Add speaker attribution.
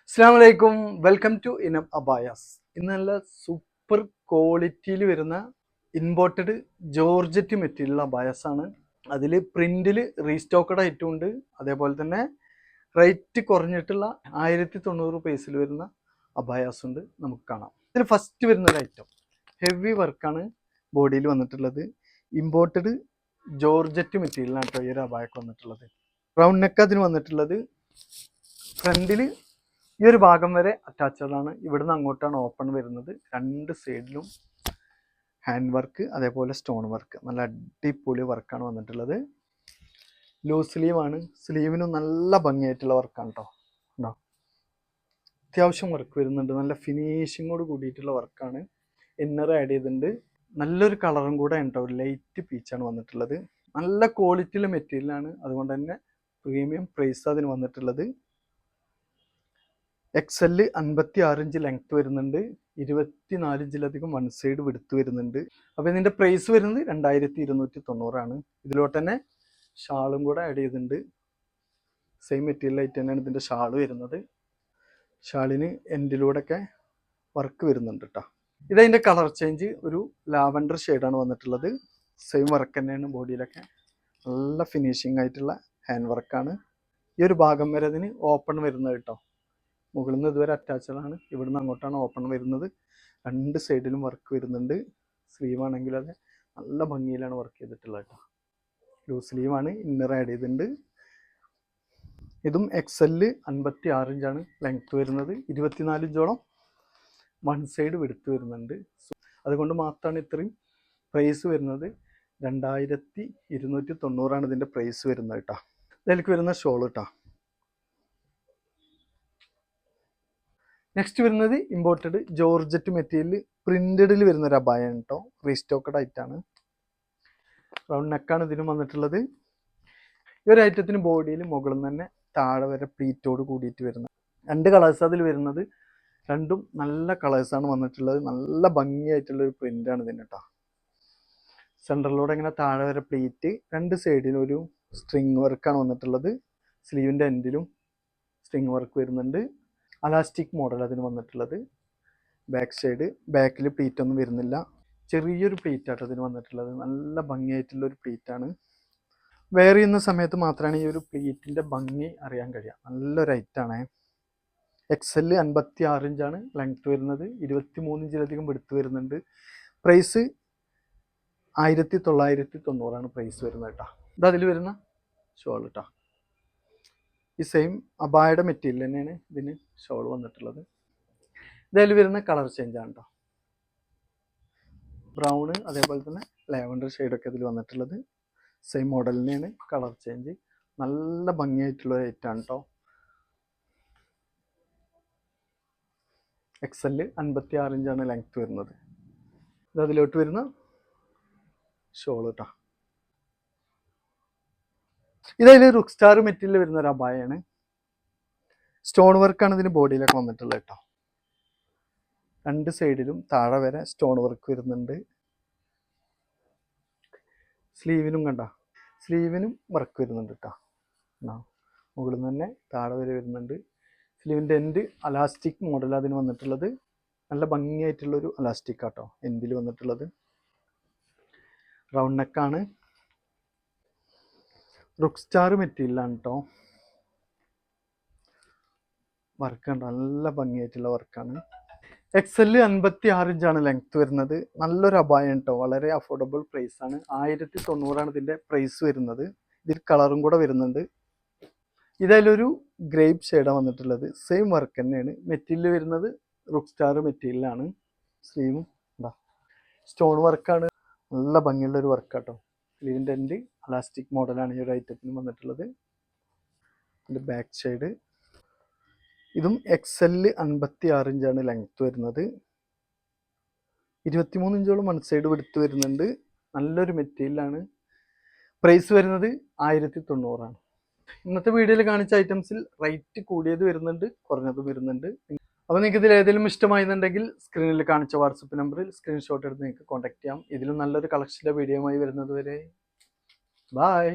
Speaker 1: അസ്സലാമു അലൈക്കും, welcome to ഇനം അബായാസ്. ഇന്ന് നല്ല സൂപ്പർ ക്വാളിറ്റിയിൽ വരുന്ന ഇമ്പോർട്ടഡ് ജോർജറ്റ് മെറ്റീരിയൽ അബായാസ് ആണ്. അതിൽ പ്രിന്റിൽ റീസ്റ്റോക്കഡ് ആയിട്ടും ഉണ്ട്. അതേപോലെ തന്നെ റേറ്റ് കുറഞ്ഞിട്ടുള്ള 1090 പൈസയിൽ വരുന്ന അബായാസ് ഉണ്ട്. നമുക്ക് കാണാം. ഇതിൽ ഫസ്റ്റ് വരുന്ന ഒരു ഐറ്റം ഹെവി വർക്കാണ് ബോഡിയിൽ വന്നിട്ടുള്ളത്. ഇമ്പോർട്ടഡ് ജോർജറ്റ് മെറ്റീരിയലാണ് കേട്ടോ ഈ ഒരു അബായൊക്കെ വന്നിട്ടുള്ളത്. റൗണ്ട് നെക്ക് അതിന് വന്നിട്ടുള്ളത്. ഫ്രണ്ടിൽ ഈ ഒരു ഭാഗം വരെ അറ്റാച്ചഡ് ആണ്. ഇവിടുന്ന് അങ്ങോട്ടാണ് ഓപ്പൺ വരുന്നത്. രണ്ട് സൈഡിലും ഹാൻഡ് വർക്ക്, അതേപോലെ സ്റ്റോൺ വർക്ക്, നല്ല അടിപൊളി വർക്കാണ് വന്നിട്ടുള്ളത്. ലൂസ് സ്ലീവ് ആണ്. സ്ലീവിനും നല്ല ഭംഗിയായിട്ടുള്ള വർക്കാണ് കേട്ടോ. ഉണ്ടോ, അത്യാവശ്യം വർക്ക് വരുന്നുണ്ട്. നല്ല ഫിനിഷിങ്ങോട് കൂടിയിട്ടുള്ള വർക്കാണ്. ഇന്നർ ആഡ് ചെയ്തിട്ടുണ്ട്. നല്ലൊരു കളറും കൂടെ ഉണ്ടോ, ലൈറ്റ് പീച്ചാണ് വന്നിട്ടുള്ളത്. നല്ല ക്വാളിറ്റിയിലെ മെറ്റീരിയലാണ്. അതുകൊണ്ട് തന്നെ പ്രീമിയം പ്രൈസ് അതിന് വന്നിട്ടുള്ളത്. എക്സെല് 56 ഇഞ്ച് ലെങ്ത് വരുന്നുണ്ട്. 24 ഇഞ്ചിലധികം വൺ സൈഡ് വിടുത്ത് വരുന്നുണ്ട്. അപ്പോൾ ഇതിൻ്റെ പ്രൈസ് വരുന്നത് 2290 ഇതിലോട്ട് തന്നെ ഷാളും കൂടെ ആഡ് ചെയ്തിട്ടുണ്ട്. സെയിം മെറ്റീരിയൽ ആയിട്ട് തന്നെയാണ് ഇതിൻ്റെ ഷാൾ വരുന്നത്. ഷാളിന് എൻഡിലൂടെയൊക്കെ വർക്ക് വരുന്നുണ്ട് കേട്ടോ. ഇതതിൻ്റെ കളർ ചേഞ്ച് ഒരു ലാവൻഡർ ഷെയ്ഡാണ് വന്നിട്ടുള്ളത്. സെയിം വർക്ക് തന്നെയാണ് ബോഡിയിലൊക്കെ. നല്ല ഫിനിഷിംഗ് ആയിട്ടുള്ള ഹാൻഡ് വർക്കാണ്. ഈ ഒരു ഭാഗം വരെ അതിന് ഓപ്പൺ വരുന്നത് കേട്ടോ. മുകളിൽ നിന്ന് ഇതുവരെ അറ്റാച്ചഡ് ആണ്. ഇവിടുന്ന് അങ്ങോട്ടാണ് ഓപ്പൺ വരുന്നത്. രണ്ട് സൈഡിലും വർക്ക് വരുന്നുണ്ട്. സ്ലീവ് ആണെങ്കിൽ അത് നല്ല ഭംഗിയിലാണ് വർക്ക് ചെയ്തിട്ടുള്ളത് കേട്ടോ. ലൂസ് സ്ലീവാണ്. ഇന്നർ ആഡ് ചെയ്തിട്ടുണ്ട്. ഇതും എക്സെല് 56 ഇഞ്ചാണ് ലെങ്ത് വരുന്നത്. 24 ഇഞ്ചോളം വൺ സൈഡ് വിടുത്ത് വരുന്നുണ്ട്. അതുകൊണ്ട് മാത്രമാണ് ഇത്രയും പ്രൈസ് വരുന്നത്. 2290 ഇതിൻ്റെ പ്രൈസ് വരുന്നത് കേട്ടോ. ഇതിലേക്ക് വരുന്ന ഷോൾ കേട്ടോ. നെക്സ്റ്റ് വരുന്നത് ഇമ്പോർട്ടഡ് ജോർജറ്റ് മെറ്റീരിയൽ പ്രിന്റഡിൽ വരുന്ന ഒരു അബായാണ് കേട്ടോ. റീസ്റ്റോക്കഡ് ആയിട്ടാണ്. റൗണ്ട് നെക്കാണ് ഇതിനും വന്നിട്ടുള്ളത്. ഈ ഒരു ഐറ്റത്തിന് ബോഡിയിൽ മുകളിൽ നിന്ന് തന്നെ താഴെ വരെ പ്ലീറ്റോട് കൂടിയിട്ട് വരുന്നത്. രണ്ട് കളേഴ്സ് അതിൽ വരുന്നത്. രണ്ടും നല്ല കളേഴ്സാണ് വന്നിട്ടുള്ളത്. നല്ല ഭംഗിയായിട്ടുള്ള ഒരു പ്രിന്റാണ് ഇതിന് കേട്ടോ. സെൻറ്ററിലൂടെ ഇങ്ങനെ താഴെ വരെ പ്ലീറ്റ്, രണ്ട് സൈഡിലും ഒരു സ്ട്രിങ് വർക്കാണ് വന്നിട്ടുള്ളത്. സ്ലീവിൻ്റെ എൻഡിലും സ്ട്രിങ് വർക്ക് വരുന്നുണ്ട്. അലാസ്റ്റിക് മോഡൽ അതിന് വന്നിട്ടുള്ളത്. ബാക്ക് സൈഡ്, ബാക്കിൽ പ്ലീറ്റ് ഒന്നും വരുന്നില്ല. ചെറിയൊരു പ്ലീറ്റ് ആട്ടോ അതിന് വന്നിട്ടുള്ളത്. നല്ല ഭംഗിയായിട്ടുള്ള ഒരു പ്ലീറ്റാണ്. വെയർ ചെയ്യുന്ന സമയത്ത് മാത്രമാണ് ഈ ഒരു പ്ലീറ്റിൻ്റെ ഭംഗി അറിയാൻ കഴിയുക. നല്ലൊരു ഐറ്റാണ്. എക്സെല് 56 ഇഞ്ചാണ് ലെങ്ത് വരുന്നത്. 23 ഇഞ്ചിലധികം എടുത്ത് വരുന്നുണ്ട്. പ്രൈസ് 1990 പ്രൈസ് വരുന്നത് കേട്ടോ. ഇത് അതിൽ വരുന്ന ഷോൾ കേട്ടോ. ഈ സെയിം അബായുടെ മെറ്റീരിയൽ തന്നെയാണ് ഇതിന് ഷോൾ വന്നിട്ടുള്ളത്. ഇതിൽ വരുന്ന കളർ ചേഞ്ചാണ് കേട്ടോ. ബ്രൗണ്, അതേപോലെ തന്നെ ലാവൻഡർ ഷെയ്ഡൊക്കെ ഇതിൽ വന്നിട്ടുള്ളത്. സെയിം മോഡൽ തന്നെയാണ്. കളർ ചേഞ്ച് നല്ല ഭംഗിയായിട്ടുള്ള ഒരു ഐറ്റാണ് കേട്ടോ. എക്സെല് 56 ഇഞ്ചാണ് ലെങ്ത് വരുന്നത്. ഇത് അതിലോട്ട് വരുന്ന ഷോൾ കേട്ടോ. ഇതതിൽ റുക്ക് സ്റ്റാർ മെറ്റീരിയൽ വരുന്ന ഒരു അബായാണ്. സ്റ്റോൺ വർക്കാണ് ഇതിന് ബോഡിയിലൊക്കെ വന്നിട്ടുള്ളത് കേട്ടോ. രണ്ട് സൈഡിലും താഴെ വരെ സ്റ്റോൺ വർക്ക് വരുന്നുണ്ട്. സ്ലീവിനും കണ്ട, സ്ലീവിനും വർക്ക് വരുന്നുണ്ട് കേട്ടോ. മുകളിൽ നിന്ന് തന്നെ താഴെ വരെ വരുന്നുണ്ട്. സ്ലീവിൻ്റെ എൻഡ് അലാസ്റ്റിക് മോഡൽ അതിന് വന്നിട്ടുള്ളത്. നല്ല ഭംഗിയായിട്ടുള്ളൊരു അലാസ്റ്റിക് ആട്ടോ എൻഡിൽ വന്നിട്ടുള്ളത്. റൗണ്ട് നെക്കാണ്. റുക്ക് സ്റ്റാർ മെറ്റീരിയലാണ് കേട്ടോ. വർക്ക് ഉണ്ട്, നല്ല ഭംഗിയായിട്ടുള്ള വർക്കാണ്. എക്സെല് 56 ഇഞ്ചാണ് ലെങ്ത് വരുന്നത്. നല്ലൊരു അബായം കേട്ടോ. വളരെ അഫോർഡബിൾ പ്രൈസ് ആണ്. 1090 ഇതിൻ്റെ പ്രൈസ് വരുന്നത്. ഇതിൽ കളറും കൂടെ വരുന്നുണ്ട്. ഇതിലൊരു ഗ്രേപ്പ് ഷെയ്ഡാണ് വന്നിട്ടുള്ളത്. സെയിം വർക്ക് തന്നെയാണ്. മെറ്റീരിയൽ വരുന്നത് റുക്ക് സ്റ്റാർ മെറ്റീരിയലാണ്. സ്ലീവും എന്താ സ്റ്റോൺ വർക്കാണ്. നല്ല ഭംഗിയുള്ള ഒരു വർക്ക് കേട്ടോ. സ്ലീവിൻ്റെ എൻഡ് അലാസ്റ്റിക് മോഡലാണ് ഈ ഒരു ഐറ്റത്തിന് വന്നിട്ടുള്ളത്. ഇതിൻ്റെ ബാക്ക് സൈഡ് ഇതും എക്സെല് 56 ഇഞ്ചാണ് ലെങ്ത് വരുന്നത്. 23 ഇഞ്ചോളം വൺ സൈഡ് എടുത്ത് വരുന്നുണ്ട്. നല്ലൊരു മെറ്റീരിയലാണ്. പ്രൈസ് വരുന്നത് 1090. ഇന്നത്തെ വീഡിയോയിൽ കാണിച്ച ഐറ്റംസിൽ റേറ്റ് കൂടിയത് വരുന്നുണ്ട്, കുറഞ്ഞതും വരുന്നുണ്ട്. അപ്പോൾ നിങ്ങൾക്ക് ഇതിൽ ഏതെങ്കിലും ഇഷ്ടമായിരുന്നുണ്ടെങ്കിൽ സ്ക്രീനിൽ കാണിച്ച വാട്സപ്പ് നമ്പറിൽ സ്ക്രീൻഷോട്ട് എടുത്ത് നിങ്ങൾക്ക് കോൺടാക്ട് ചെയ്യാം. ഇതിലും നല്ലൊരു കളക്ഷൻ്റെ വീഡിയോയുമായി വരുന്നത് വരെ ബൈ.